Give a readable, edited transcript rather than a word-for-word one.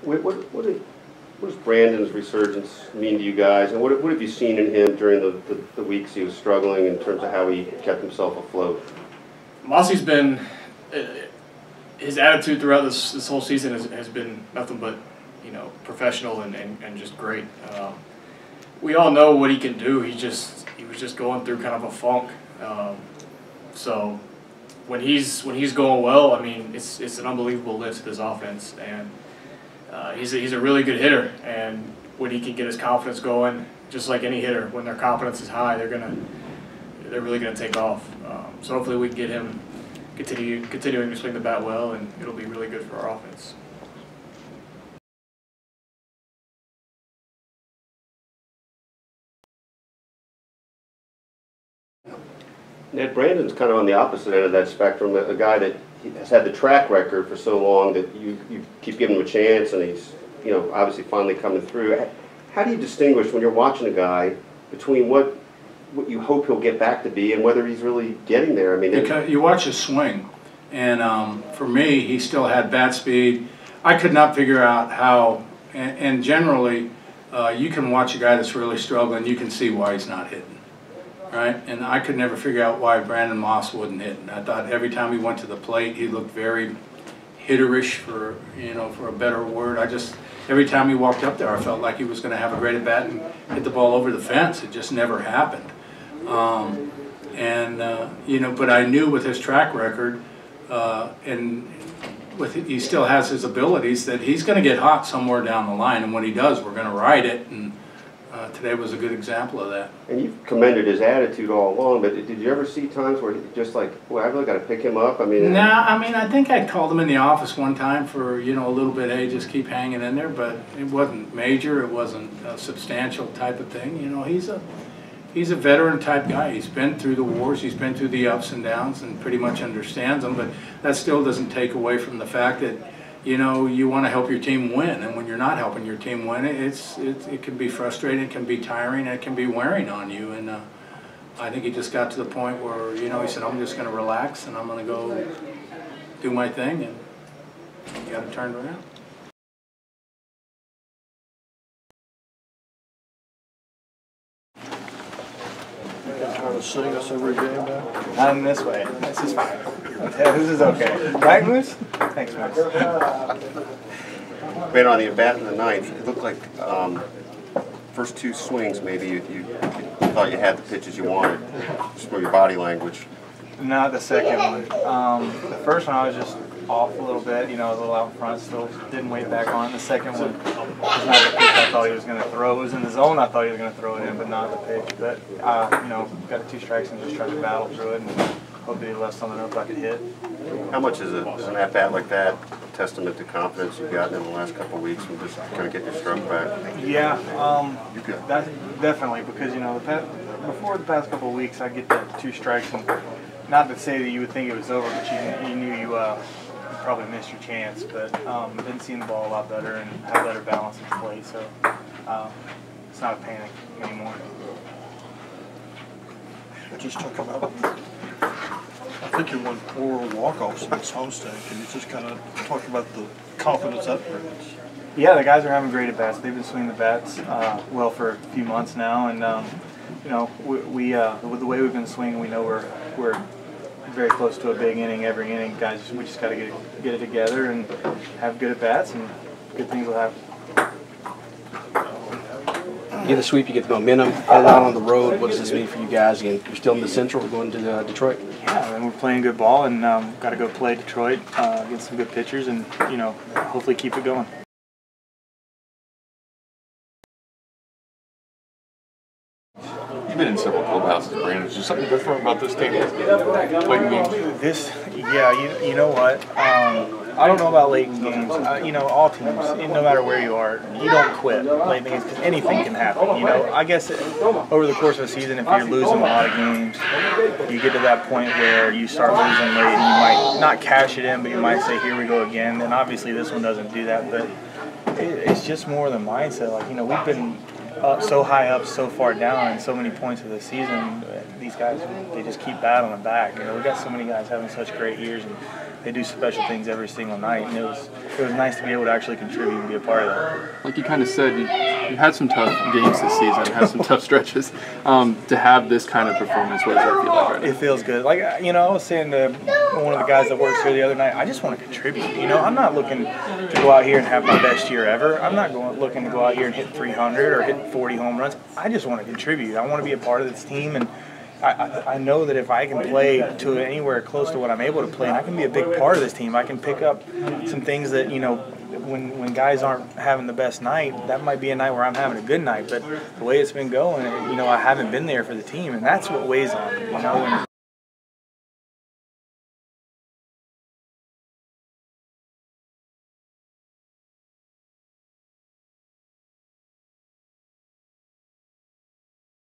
What does Brandon's resurgence mean to you guys, and what have you seen in him during the weeks he was struggling in terms of how he kept himself afloat? Mossy's been, his attitude throughout this whole season has been nothing but, you know, professional and just great. We all know what he can do. He was just going through kind of a funk. So when he's going well, I mean, it's an unbelievable lift to this offense, and he's a really good hitter. And when he can get his confidence going, just like any hitter, when their confidence is high, they're really gonna take off. So hopefully we can get him continuing to swing the bat well, and it'll be really good for our offense. Ned, Brandon's kind of on the opposite end of that spectrum, a guy that has had the track record for so long that you keep giving him a chance, and he's, you know, obviously finally coming through. How do you distinguish when you're watching a guy between what you hope he'll get back to be and whether he's really getting there? I mean, because you watch his swing, and for me, he still had bat speed. I could not figure out how, and generally, you can watch a guy that's really struggling, you can see why he's not hitting. Right, and I could never figure out why Brandon Moss wouldn't hit. And I thought every time he went to the plate, he looked very hitterish, for a better word. Every time he walked up there, I felt like he was going to have a great at bat and hit the ball over the fence. It just never happened. But I knew with his track record, he still has his abilities, that he's going to get hot somewhere down the line. And when he does, we're going to ride it. And today was a good example of that. And you've commended his attitude all along, but did you ever see times where he just like, well, I really got to pick him up? I mean, I think I called him in the office one time for, a little bit, hey, just keep hanging in there, but it wasn't major, it wasn't a substantial type of thing. He's a veteran type guy. He's been through the wars, he's been through the ups and downs, and pretty much understands them, but that still doesn't take away from the fact that you want to help your team win, and when you're not helping your team win, it can be frustrating, it can be tiring, and it can be wearing on you. And I think he just got to the point where he said, I'm just going to relax and I'm going to go do my thing, and he got it turned around. Trying to sing us every game now? Not in this way. This is fine. This is okay. Right, Moose? Thanks, Moose. Right on the bat in the ninth, it looked like first two swings maybe you thought you had the pitches you wanted, just from your body language. Not the second one. The first one I was just off a little bit, a little out front, still didn't wait back on. The second one was not the pitch I thought he was going to throw. It was in the zone I thought he was going to throw it in, but not the pitch. But, got 2 strikes and just tried to battle through it, and hopefully he left something up I could hit. How much is an at-bat like that a testament to confidence you've gotten in the last couple of weeks and just kind of getting your stroke back? Yeah, that's definitely, because, before the past couple of weeks I get that 2 strikes, and not to say that you would think it was over, but you knew you probably missed your chance, but been seeing the ball a lot better and have better balance at the plate, so it's not a panic anymore. Just talk about, I think you won 4 walk-offs in this homestand. Can you just kind of talk about the confidence that brings? Yeah, the guys are having great at-bats. They've been swinging the bats well for a few months now, and we with the way we've been swinging, we know we're very close to a big inning every inning. Guys, we just got to get it together and have good at-bats, and good things will happen. You get a sweep, you get the momentum, head out on the road. What does this mean for you guys? Again, you're still in the Central, we're going to Detroit. Yeah, and we're playing good ball, and got to go play Detroit against some good pitchers, and hopefully keep it going. You've been in several clubhouses, Brandon. Is there something different about this team? Late games? You know what? I don't know about late in games. All teams, no matter where you are, you don't quit late in games because anything can happen. I guess over the course of a season, if you're losing a lot of games, you get to that point where you start losing late, and you might not cash it in, but you might say, "Here we go again." And obviously, this one doesn't do that, but it's just more the mindset. Like we've been so high up, so far down, and so many points of the season. These guys, they just keep battling back. We've got so many guys having such great years, and they do special things every single night, and it was nice to be able to actually contribute and be a part of that. Like you kind of said, you had some tough games this season, had some tough stretches. To have this kind of performance, what does that feel like right now? It feels good. Like, I was saying to one of the guys that works here the other night, I just want to contribute. I'm not looking to go out here and have my best year ever. I'm not looking to go out here and hit 300 or hit 40 home runs. I just want to contribute. I want to be a part of this team, and I know that if I can play to anywhere close to what I'm able to play, and I can be a big part of this team, I can pick up some things that, when guys aren't having the best night, that might be a night where I'm having a good night. But the way it's been going, I haven't been there for the team, and that's what weighs on me.